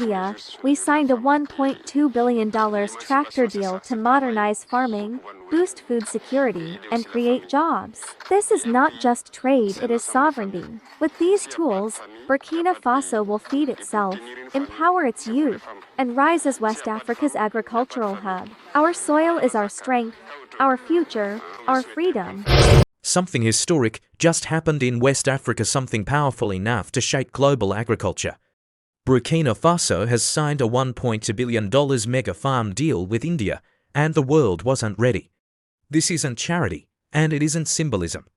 India, we signed a $1.2 billion tractor deal to modernize farming, boost food security, and create jobs. This is not just trade, it is sovereignty. With these tools, Burkina Faso will feed itself, empower its youth, and rise as West Africa's agricultural hub. Our soil is our strength, our future, our freedom. Something historic just happened in West Africa, something powerful enough to shake global agriculture. Burkina Faso has signed a $1.2 billion mega farm deal with India, and the world wasn't ready. This isn't charity, and it isn't symbolism.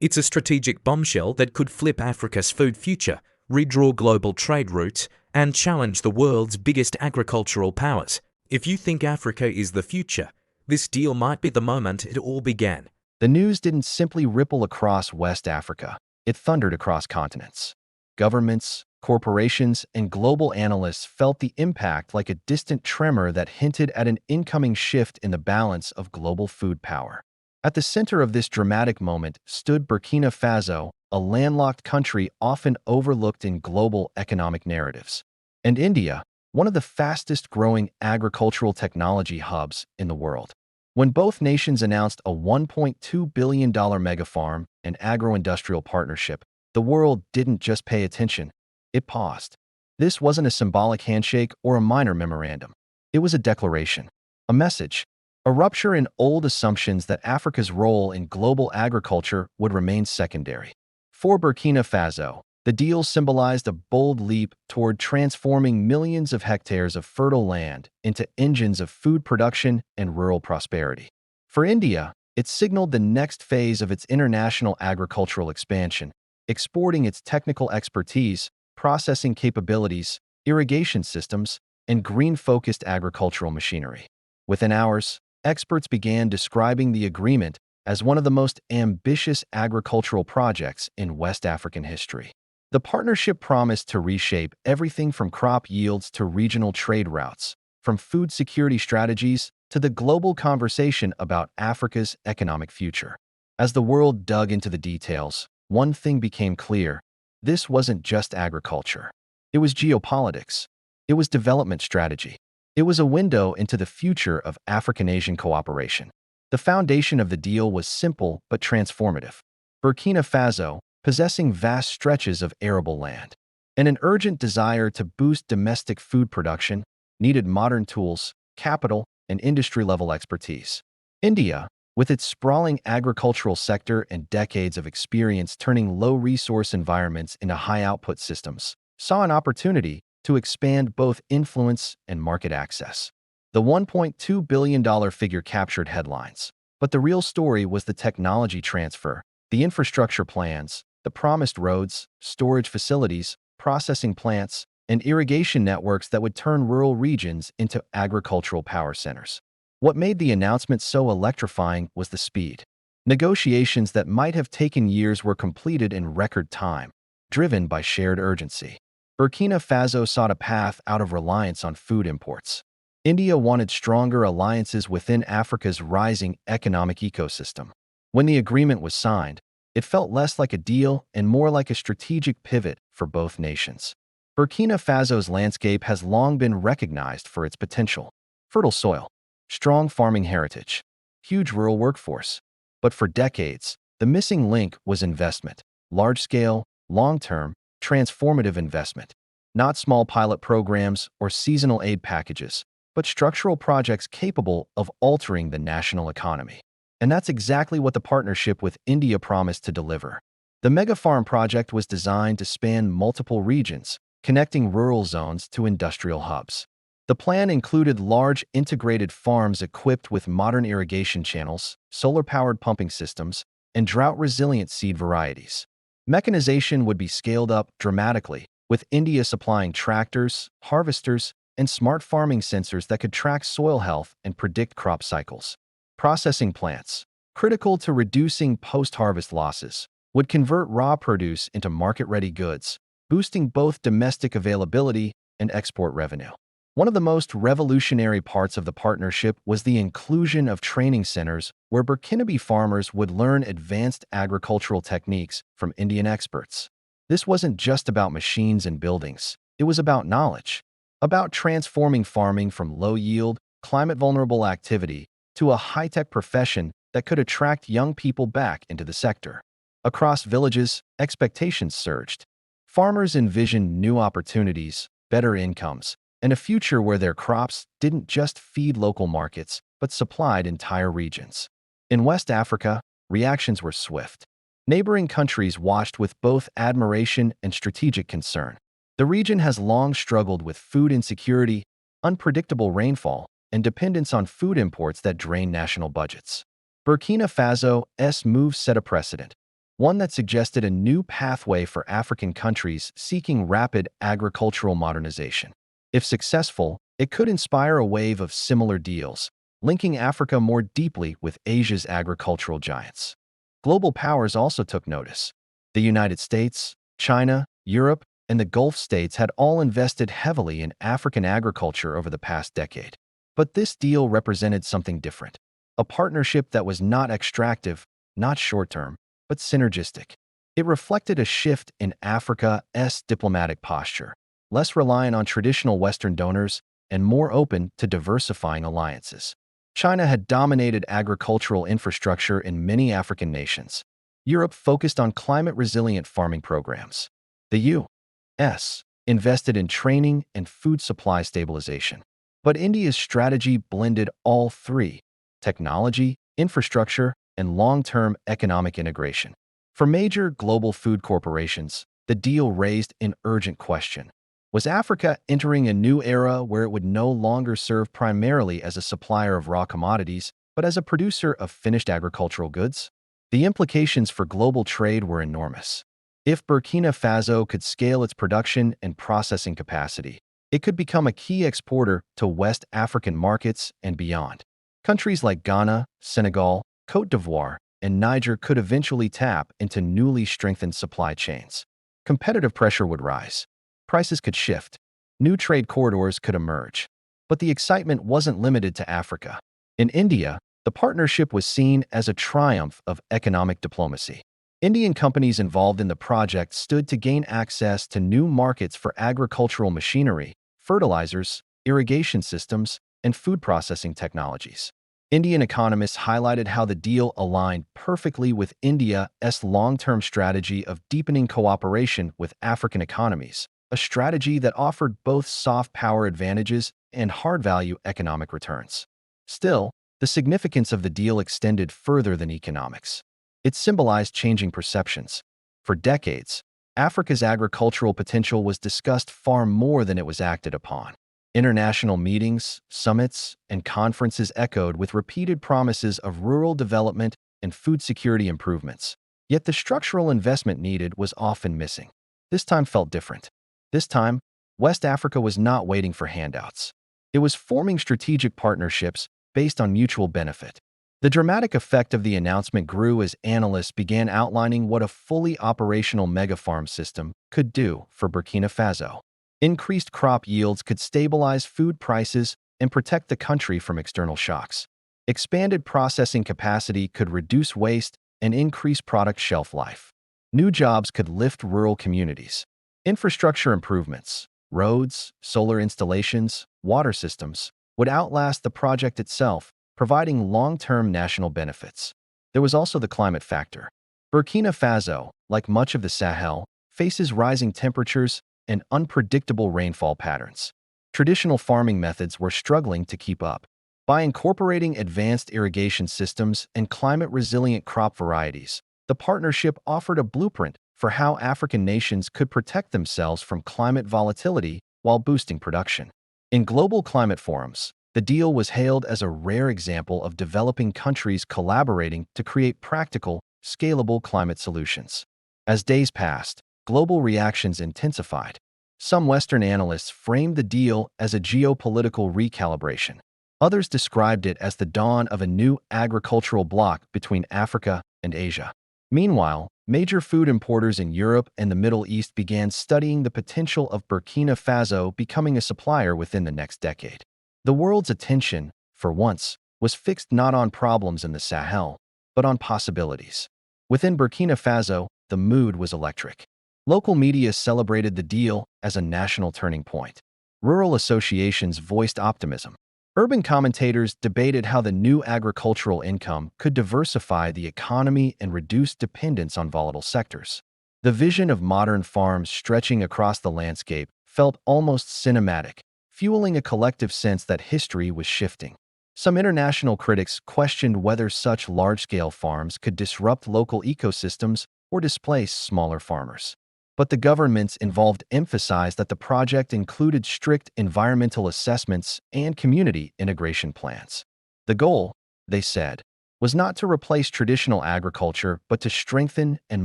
It's a strategic bombshell that could flip Africa's food future, redraw global trade routes, and challenge the world's biggest agricultural powers. If you think Africa is the future, this deal might be the moment it all began. The news didn't simply ripple across West Africa. It thundered across continents. Governments, corporations, and global analysts felt the impact like a distant tremor that hinted at an incoming shift in the balance of global food power. At the center of this dramatic moment stood Burkina Faso, a landlocked country often overlooked in global economic narratives, and India, one of the fastest-growing agricultural technology hubs in the world. When both nations announced a $1.2 billion megafarm and agro-industrial partnership, the world didn't just pay attention, it paused. This wasn't a symbolic handshake or a minor memorandum. It was a declaration, a message, a rupture in old assumptions that Africa's role in global agriculture would remain secondary. For Burkina Faso, the deal symbolized a bold leap toward transforming millions of hectares of fertile land into engines of food production and rural prosperity. For India, it signaled the next phase of its international agricultural expansion, exporting its technical expertise, processing capabilities, irrigation systems, and green-focused agricultural machinery. Within hours, experts began describing the agreement as one of the most ambitious agricultural projects in West African history. The partnership promised to reshape everything from crop yields to regional trade routes, from food security strategies to the global conversation about Africa's economic future. As the world dug into the details, one thing became clear: this wasn't just agriculture. It was geopolitics. It was development strategy. It was a window into the future of African-Asian cooperation. The foundation of the deal was simple but transformative. Burkina Faso, possessing vast stretches of arable land and an urgent desire to boost domestic food production, needed modern tools, capital, and industry-level expertise. India, with its sprawling agricultural sector and decades of experience turning low-resource environments into high-output systems, saw an opportunity to expand both influence and market access. The $1.2 billion figure captured headlines, but the real story was the technology transfer, the infrastructure plans, the promised roads, storage facilities, processing plants, and irrigation networks that would turn rural regions into agricultural power centers. What made the announcement so electrifying was the speed. Negotiations that might have taken years were completed in record time, driven by shared urgency. Burkina Faso sought a path out of reliance on food imports. India wanted stronger alliances within Africa's rising economic ecosystem. When the agreement was signed, it felt less like a deal and more like a strategic pivot for both nations. Burkina Faso's landscape has long been recognized for its potential: fertile soil, strong farming heritage, huge rural workforce. But for decades, the missing link was investment: large-scale, long-term, transformative investment. Not small pilot programs or seasonal aid packages, but structural projects capable of altering the national economy. And that's exactly what the partnership with India promised to deliver. The Megafarm project was designed to span multiple regions, connecting rural zones to industrial hubs. The plan included large integrated farms equipped with modern irrigation channels, solar-powered pumping systems, and drought-resilient seed varieties. Mechanization would be scaled up dramatically, with India supplying tractors, harvesters, and smart farming sensors that could track soil health and predict crop cycles. Processing plants, critical to reducing post-harvest losses, would convert raw produce into market-ready goods, boosting both domestic availability and export revenue. One of the most revolutionary parts of the partnership was the inclusion of training centers where Burkinabe farmers would learn advanced agricultural techniques from Indian experts. This wasn't just about machines and buildings. It was about knowledge. about transforming farming from low-yield, climate-vulnerable activity to a high-tech profession that could attract young people back into the sector. Across villages, expectations surged. Farmers envisioned new opportunities, better incomes, and a future where their crops didn't just feed local markets, but supplied entire regions. In West Africa, reactions were swift. Neighboring countries watched with both admiration and strategic concern. The region has long struggled with food insecurity, unpredictable rainfall, and dependence on food imports that drain national budgets. Burkina Faso's move set a precedent, one that suggested a new pathway for African countries seeking rapid agricultural modernization. If successful, it could inspire a wave of similar deals, linking Africa more deeply with Asia's agricultural giants. Global powers also took notice. The United States, China, Europe, and the Gulf states had all invested heavily in African agriculture over the past decade. But this deal represented something different, a partnership that was not extractive, not short-term, but synergistic. It reflected a shift in Africa's diplomatic posture, less reliant on traditional Western donors and more open to diversifying alliances. China had dominated agricultural infrastructure in many African nations. Europe focused on climate-resilient farming programs. The U.S. invested in training and food supply stabilization. But India's strategy blended all three: technology, infrastructure, and long-term economic integration. For major global food corporations, the deal raised an urgent question. Was Africa entering a new era where it would no longer serve primarily as a supplier of raw commodities, but as a producer of finished agricultural goods? The implications for global trade were enormous. If Burkina Faso could scale its production and processing capacity, it could become a key exporter to West African markets and beyond. Countries like Ghana, Senegal, Côte d'Ivoire, and Niger could eventually tap into newly strengthened supply chains. Competitive pressure would rise. Prices could shift. New trade corridors could emerge. But the excitement wasn't limited to Africa. In India, the partnership was seen as a triumph of economic diplomacy. Indian companies involved in the project stood to gain access to new markets for agricultural machinery, fertilizers, irrigation systems, and food processing technologies. Indian economists highlighted how the deal aligned perfectly with India's long-term strategy of deepening cooperation with African economies, a strategy that offered both soft power advantages and hard-value economic returns. Still, the significance of the deal extended further than economics. It symbolized changing perceptions. For decades, Africa's agricultural potential was discussed far more than it was acted upon. International meetings, summits, and conferences echoed with repeated promises of rural development and food security improvements. Yet the structural investment needed was often missing. This time felt different. This time, West Africa was not waiting for handouts. It was forming strategic partnerships based on mutual benefit. The dramatic effect of the announcement grew as analysts began outlining what a fully operational megafarm system could do for Burkina Faso. Increased crop yields could stabilize food prices and protect the country from external shocks. Expanded processing capacity could reduce waste and increase product shelf life. New jobs could lift rural communities. Infrastructure improvements, roads, solar installations, water systems, would outlast the project itself, providing long-term national benefits. There was also the climate factor. Burkina Faso, like much of the Sahel, faces rising temperatures and unpredictable rainfall patterns. Traditional farming methods were struggling to keep up. By incorporating advanced irrigation systems and climate-resilient crop varieties, the partnership offered a blueprint for how African nations could protect themselves from climate volatility while boosting production. In global climate forums, the deal was hailed as a rare example of developing countries collaborating to create practical, scalable climate solutions. As days passed, global reactions intensified. Some Western analysts framed the deal as a geopolitical recalibration. Others described it as the dawn of a new agricultural bloc between Africa and Asia. Meanwhile, major food importers in Europe and the Middle East began studying the potential of Burkina Faso becoming a supplier within the next decade. The world's attention, for once, was fixed not on problems in the Sahel, but on possibilities. Within Burkina Faso, the mood was electric. Local media celebrated the deal as a national turning point. Rural associations voiced optimism. Urban commentators debated how the new agricultural income could diversify the economy and reduce dependence on volatile sectors. The vision of modern farms stretching across the landscape felt almost cinematic, fueling a collective sense that history was shifting. Some international critics questioned whether such large-scale farms could disrupt local ecosystems or displace smaller farmers. But the governments involved emphasized that the project included strict environmental assessments and community integration plans. The goal, they said, was not to replace traditional agriculture but to strengthen and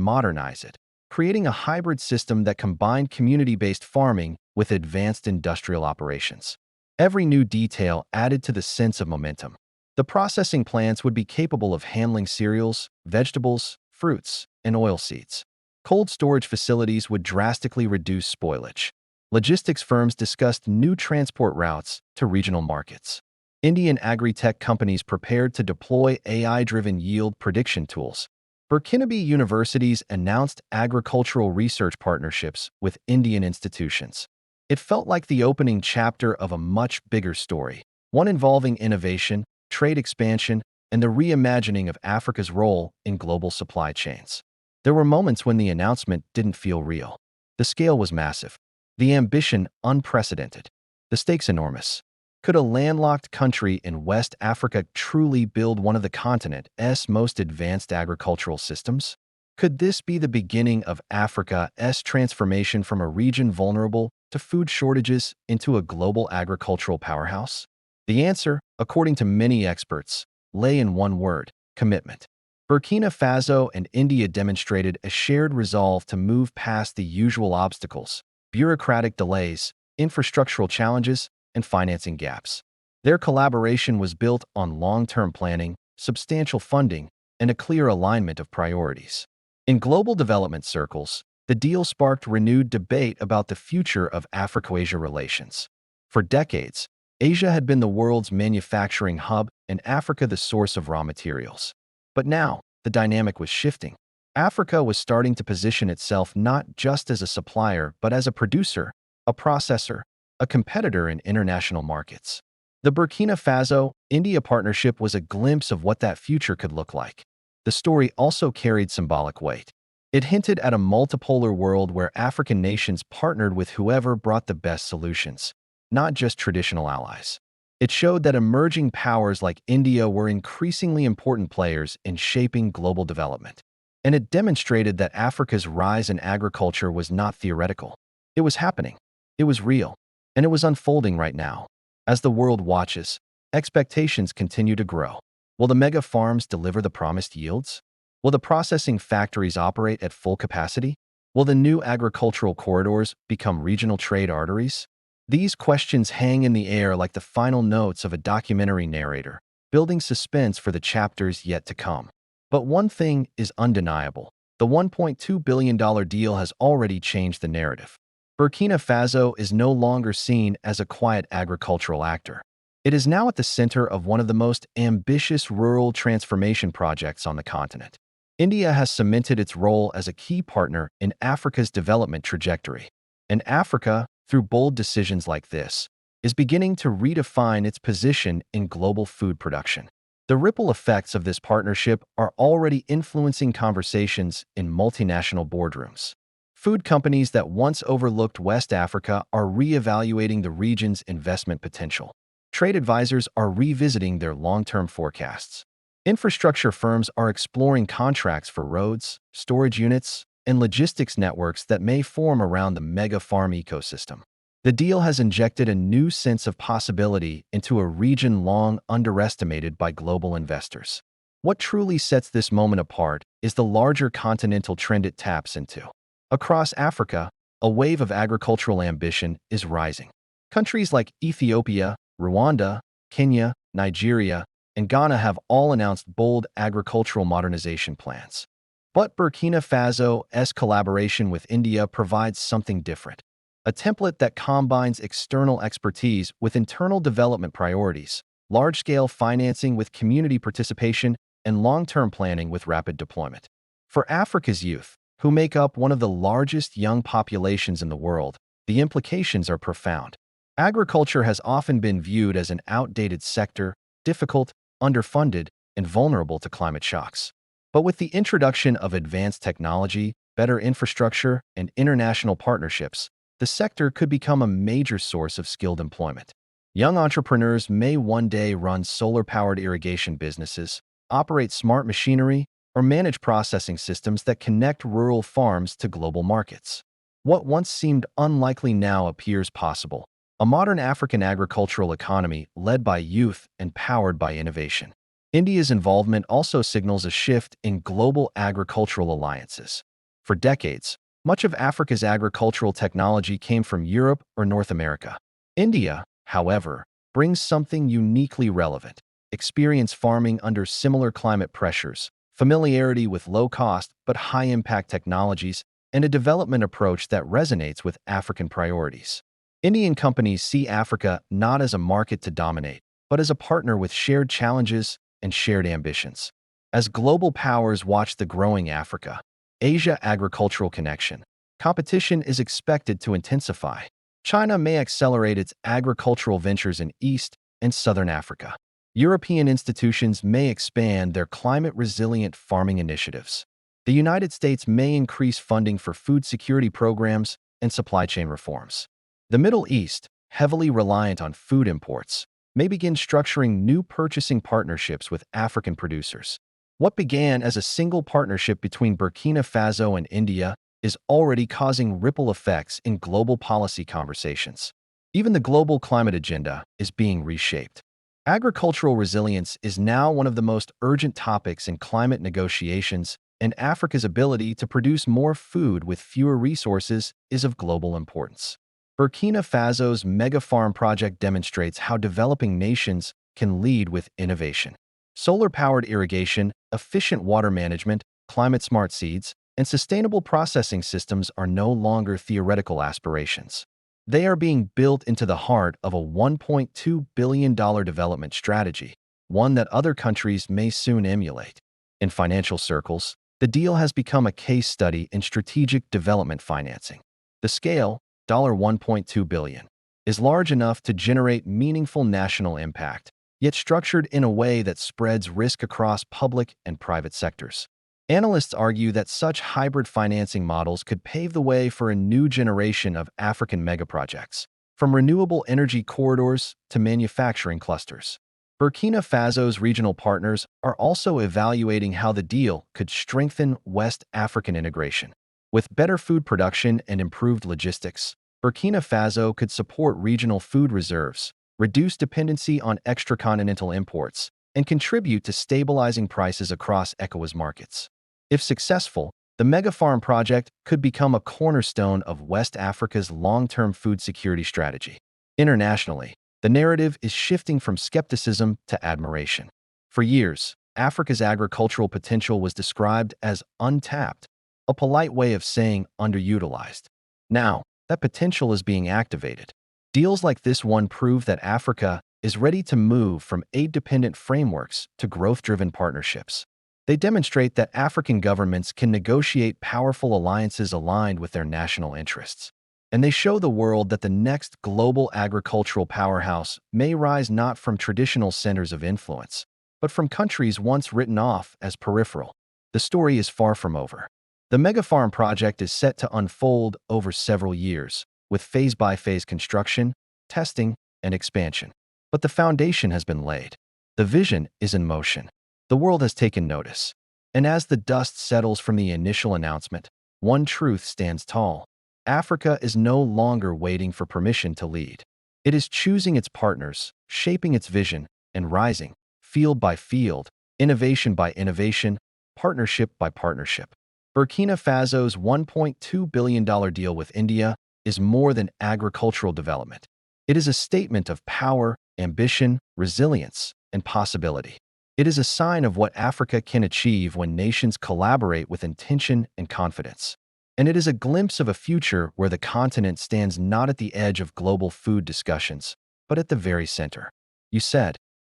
modernize it, creating a hybrid system that combined community-based farming with advanced industrial operations. Every new detail added to the sense of momentum. The processing plants would be capable of handling cereals, vegetables, fruits, and oilseeds. Cold storage facilities would drastically reduce spoilage. Logistics firms discussed new transport routes to regional markets. Indian agri-tech companies prepared to deploy AI-driven yield prediction tools. Burkina Faso universities announced agricultural research partnerships with Indian institutions. It felt like the opening chapter of a much bigger story, one involving innovation, trade expansion, and the reimagining of Africa's role in global supply chains. There were moments when the announcement didn't feel real. The scale was massive, the ambition unprecedented, the stakes enormous. Could a landlocked country in West Africa truly build one of the continent's most advanced agricultural systems? Could this be the beginning of Africa's transformation from a region vulnerable to food shortages into a global agricultural powerhouse? The answer, according to many experts, lay in one word: commitment. Burkina Faso and India demonstrated a shared resolve to move past the usual obstacles: bureaucratic delays, infrastructural challenges, and financing gaps. Their collaboration was built on long-term planning, substantial funding, and a clear alignment of priorities. In global development circles, the deal sparked renewed debate about the future of Africa-Asia relations. For decades, Asia had been the world's manufacturing hub and Africa the source of raw materials. But now, the dynamic was shifting. Africa was starting to position itself not just as a supplier, but as a producer, a processor, a competitor in international markets. The Burkina Faso-India partnership was a glimpse of what that future could look like. The story also carried symbolic weight. It hinted at a multipolar world where African nations partnered with whoever brought the best solutions, not just traditional allies. It showed that emerging powers like India were increasingly important players in shaping global development. And it demonstrated that Africa's rise in agriculture was not theoretical. It was happening. It was real. And it was unfolding right now. As the world watches, expectations continue to grow. Will the mega farms deliver the promised yields? Will the processing factories operate at full capacity? Will the new agricultural corridors become regional trade arteries? These questions hang in the air like the final notes of a documentary narrator, building suspense for the chapters yet to come. But one thing is undeniable: the $1.2 billion deal has already changed the narrative. Burkina Faso is no longer seen as a quiet agricultural actor. It is now at the center of one of the most ambitious rural transformation projects on the continent. India has cemented its role as a key partner in Africa's development trajectory. And Africa, through bold decisions like this, is beginning to redefine its position in global food production. The ripple effects of this partnership are already influencing conversations in multinational boardrooms. Food companies that once overlooked West Africa are reevaluating the region's investment potential. Trade advisors are revisiting their long-term forecasts. Infrastructure firms are exploring contracts for roads, storage units, and logistics networks that may form around the mega farm ecosystem. The deal has injected a new sense of possibility into a region long underestimated by global investors. What truly sets this moment apart is the larger continental trend it taps into. Across Africa, a wave of agricultural ambition is rising. Countries like Ethiopia, Rwanda, Kenya, Nigeria, and Ghana have all announced bold agricultural modernization plans. But Burkina Faso's collaboration with India provides something different: a template that combines external expertise with internal development priorities, large-scale financing with community participation, and long-term planning with rapid deployment. For Africa's youth, who make up one of the largest young populations in the world, the implications are profound. Agriculture has often been viewed as an outdated sector, difficult, underfunded, and vulnerable to climate shocks. But with the introduction of advanced technology, better infrastructure, and international partnerships, the sector could become a major source of skilled employment. Young entrepreneurs may one day run solar-powered irrigation businesses, operate smart machinery, or manage processing systems that connect rural farms to global markets. What once seemed unlikely now appears possible. A modern African agricultural economy led by youth and powered by innovation. India's involvement also signals a shift in global agricultural alliances. For decades, much of Africa's agricultural technology came from Europe or North America. India, however, brings something uniquely relevant: experience farming under similar climate pressures, familiarity with low-cost but high-impact technologies, and a development approach that resonates with African priorities. Indian companies see Africa not as a market to dominate, but as a partner with shared challenges and shared ambitions. As global powers watch the growing Africa-Asia agricultural connection, competition is expected to intensify. China may accelerate its agricultural ventures in East and Southern Africa. European institutions may expand their climate-resilient farming initiatives. The United States may increase funding for food security programs and supply chain reforms. The Middle East, heavily reliant on food imports, may begin structuring new purchasing partnerships with African producers. What began as a single partnership between Burkina Faso and India is already causing ripple effects in global policy conversations. Even the global climate agenda is being reshaped. Agricultural resilience is now one of the most urgent topics in climate negotiations, and Africa's ability to produce more food with fewer resources is of global importance. Burkina Faso's mega farm project demonstrates how developing nations can lead with innovation. Solar-powered irrigation, efficient water management, climate-smart seeds, and sustainable processing systems are no longer theoretical aspirations. They are being built into the heart of a $1.2 billion development strategy, one that other countries may soon emulate. In financial circles, the deal has become a case study in strategic development financing. The scale, $1.2 billion, is large enough to generate meaningful national impact, yet structured in a way that spreads risk across public and private sectors. Analysts argue that such hybrid financing models could pave the way for a new generation of African megaprojects, from renewable energy corridors to manufacturing clusters. Burkina Faso's regional partners are also evaluating how the deal could strengthen West African integration. With better food production and improved logistics, Burkina Faso could support regional food reserves, reduce dependency on extracontinental imports, and contribute to stabilizing prices across ECOWAS markets. If successful, the mega-farm project could become a cornerstone of West Africa's long-term food security strategy. Internationally, the narrative is shifting from skepticism to admiration. For years, Africa's agricultural potential was described as untapped, a polite way of saying underutilized. Now, that potential is being activated. Deals like this one prove that Africa is ready to move from aid-dependent frameworks to growth-driven partnerships. They demonstrate that African governments can negotiate powerful alliances aligned with their national interests. And they show the world that the next global agricultural powerhouse may rise not from traditional centers of influence, but from countries once written off as peripheral. The story is far from over. The Megafarm project is set to unfold over several years, with phase-by-phase construction, testing, and expansion. But the foundation has been laid. The vision is in motion. The world has taken notice. And as the dust settles from the initial announcement, one truth stands tall. Africa is no longer waiting for permission to lead. It is choosing its partners, shaping its vision, and rising, field by field, innovation by innovation, partnership by partnership. Burkina Faso's $1.2 billion deal with India is more than agricultural development. It is a statement of power, ambition, resilience, and possibility. It is a sign of what Africa can achieve when nations collaborate with intention and confidence. And it is a glimpse of a future where the continent stands not at the edge of global food discussions, but at the very center. You said,